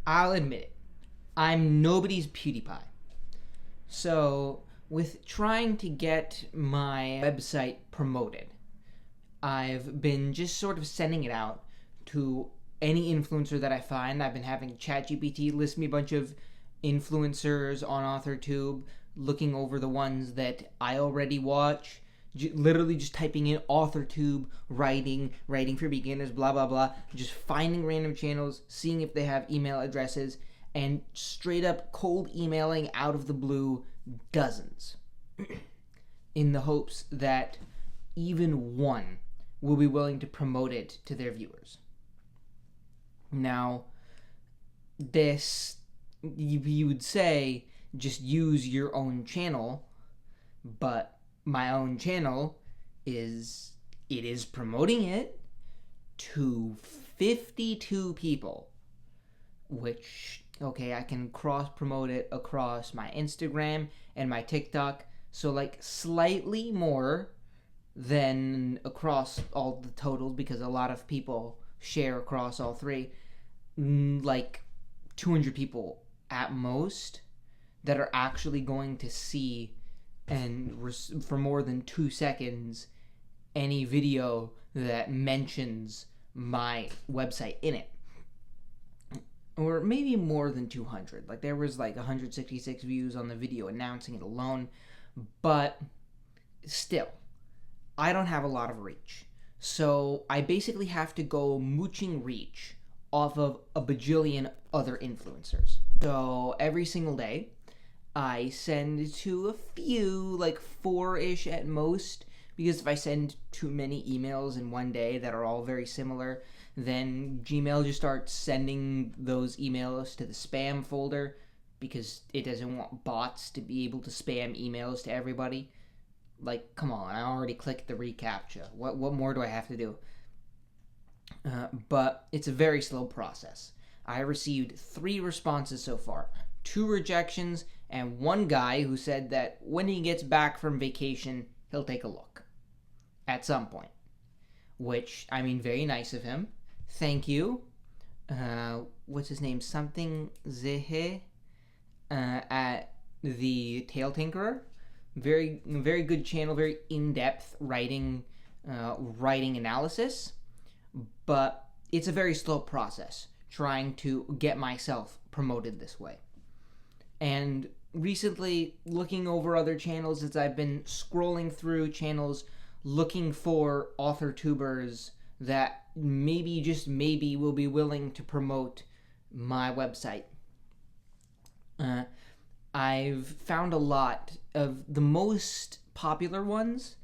I'll admit it. I'm nobody's PewDiePie. So, with trying to get my website promoted, I've been just sort of sending it out to any influencer that I find. I've been having ChatGPT list me a bunch of influencers on Authortube, looking over the ones that I already watch, literally just typing in Authortube, writing for beginners, blah, blah, blah, just finding random channels, seeing if they have email addresses, and straight up cold emailing out of the blue dozens in the hopes that even one will be willing to promote it to their viewers. Now, this, you would say, just use your own channel, but my own channel is promoting it to 52 people, which, okay, I can cross promote it across my Instagram and my TikTok, so like slightly more than across all the totals, because a lot of people share across all three. Like 200 people at most that are actually going to see and for more than 2 seconds any video that mentions my website in it. Or maybe more than 200. Like there was like 166 views on the video announcing it alone, but still, I don't have a lot of reach. So I basically have to go mooching reach off of a bajillion other influencers. So every single day, I send to a few, like 4-ish at most, because if I send too many emails in one day that are all very similar, then Gmail just starts sending those emails to the spam folder because it doesn't want bots to be able to spam emails to everybody. Like, come on, I already clicked the reCAPTCHA. What more do I have to do? But it's a very slow process. I received 3 responses so far. 2 rejections, and 1 guy who said that when he gets back from vacation, he'll take a look. At some point. Which, I mean, very nice of him. Thank you. What's his name? Something Zehe at the Tail Tinkerer. Very, very good channel, very in-depth writing analysis. But it's a very slow process trying to get myself promoted this way. And recently, looking over other channels as I've been scrolling through channels looking for author tubers that maybe, just maybe, will be willing to promote my website. I've found a lot of the most popular ones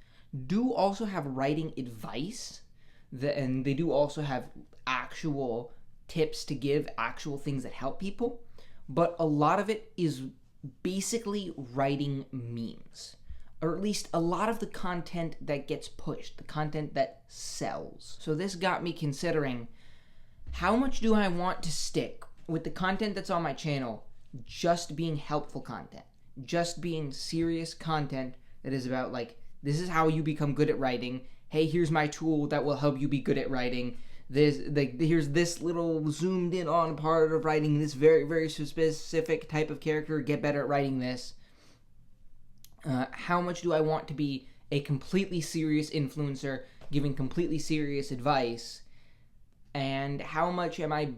do also have writing advice, and they do also have actual tips to give, actual things that help people, but a lot of it is basically writing memes, or at least a lot of the content that gets pushed, the content that sells. So this got me considering, how much do I want to stick with the content that's on my channel just being helpful content, just being serious content that is about, like, this is how you become good at writing. Hey, here's my tool that will help you be good at writing. Here's this little zoomed in on part of writing this very, very specific type of character. Get better at writing this. How much do I want to be a completely serious influencer giving completely serious advice? And how much am I...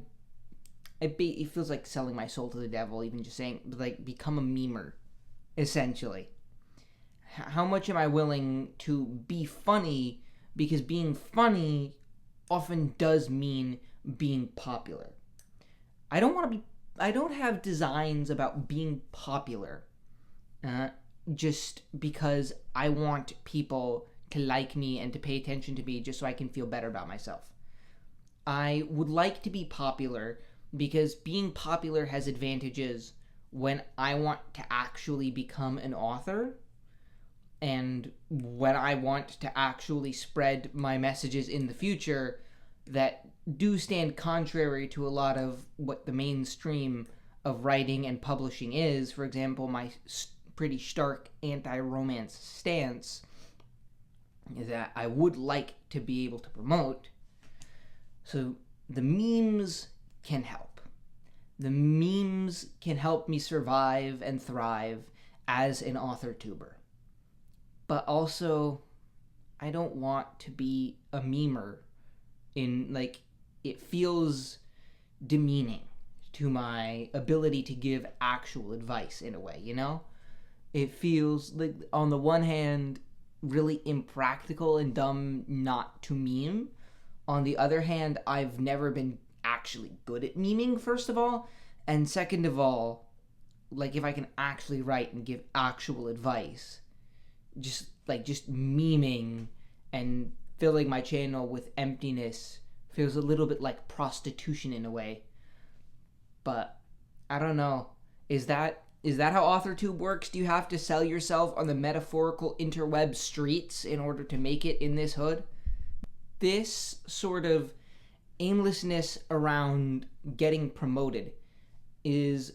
It feels like selling my soul to the devil, even just saying, like, become a memer, essentially. How much am I willing to be funny? Because being funny often does mean being popular. I don't have designs about being popular just because I want people to like me and to pay attention to me just so I can feel better about myself. I would like to be popular because being popular has advantages when I want to actually become an author, and when I want to actually spread my messages in the future that do stand contrary to a lot of what the mainstream of writing and publishing is. For example, my pretty stark anti-romance stance that I would like to be able to promote. So the memes can help. The memes can help me survive and thrive as an author tuber. But also, I don't want to be a memer it feels demeaning to my ability to give actual advice in a way, you know? It feels like, on the one hand, really impractical and dumb not to meme. On the other hand, I've never been actually good at memeing, first of all. And second of all, if I can actually write and give actual advice, just memeing and filling my channel with emptiness feels a little bit like prostitution in a way. But I don't know. Is that how Authortube works? Do you have to sell yourself on the metaphorical interweb streets in order to make it in this hood? This sort of aimlessness around getting promoted was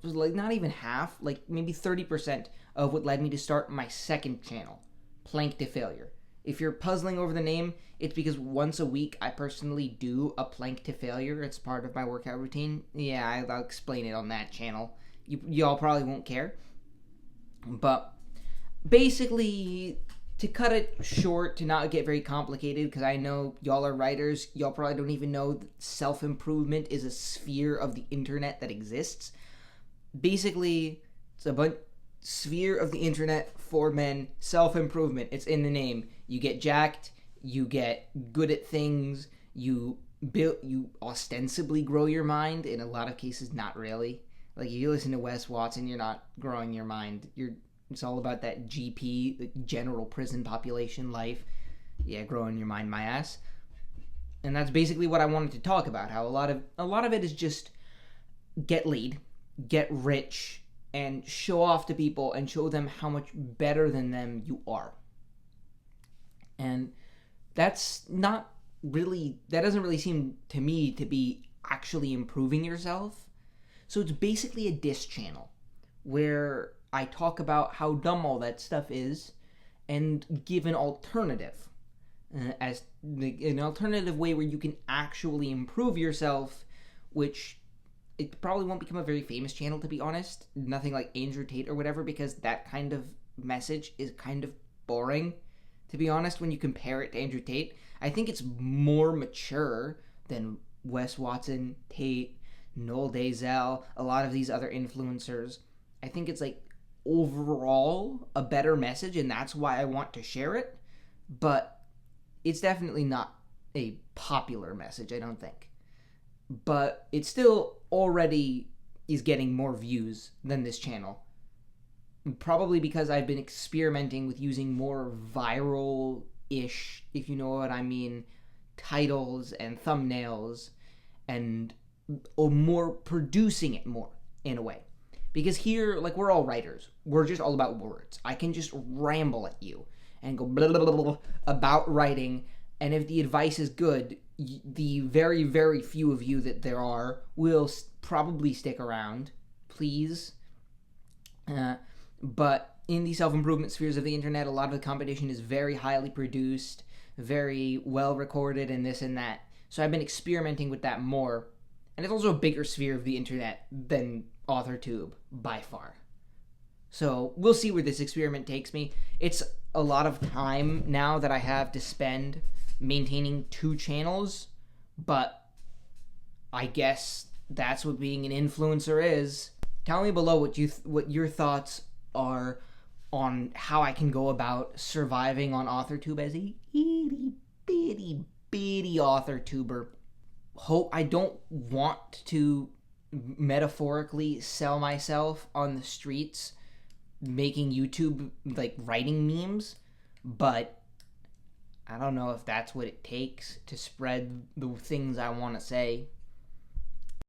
not even half, maybe 30% of what led me to start my second channel, Plank to Failure. If you're puzzling over the name, it's because once a week I personally do a plank to failure. It's part of my workout routine. Yeah, I'll explain it on that channel. Y'all probably won't care. But basically, to cut it short, to not get very complicated, because I know y'all are writers, y'all probably don't even know that self-improvement is a sphere of the internet that exists. Basically, it's a sphere of the internet for men, self-improvement. It's in the name. You get jacked, you get good at things, you ostensibly grow your mind. In a lot of cases, not really. If you listen to Wes Watson, you're not growing your mind. It's all about that GP, the general prison population life. Yeah, growing your mind, my ass. And that's basically what I wanted to talk about. How a lot of it is just get laid, get rich, and show off to people and show them how much better than them you are. And that doesn't really seem to me to be actually improving yourself. So it's basically a diss channel where I talk about how dumb all that stuff is and give an alternative, as an alternative way where you can actually improve yourself, which it probably won't become a very famous channel, to be honest. Nothing like Andrew Tate or whatever, because that kind of message is kind of boring, to be honest, when you compare it to Andrew Tate. I think it's more mature than Wes Watson, Tate, Noel Dazel, a lot of these other influencers. I think it's overall a better message, and that's why I want to share it. But it's definitely not a popular message, I don't think. But it still already is getting more views than this channel. Probably because I've been experimenting with using more viral-ish, if you know what I mean, titles and thumbnails, and more producing it more, in a way. Because here, we're all writers. We're just all about words. I can just ramble at you and go blah, blah, blah, blah, about writing, and if the advice is good, the very, very few of you that there are will probably stick around. Please. But in the self-improvement spheres of the internet, a lot of the competition is very highly produced, very well recorded, and this and that. So I've been experimenting with that more. And it's also a bigger sphere of the internet than Authortube, by far. So we'll see where this experiment takes me. It's a lot of time now that I have to spend maintaining 2 channels, but I guess that's what being an influencer is. Tell me below what your thoughts are on how I can go about surviving on Authortube as a itty bitty Authortuber. I don't want to metaphorically sell myself on the streets making YouTube, writing memes, but I don't know if that's what it takes to spread the things I want to say.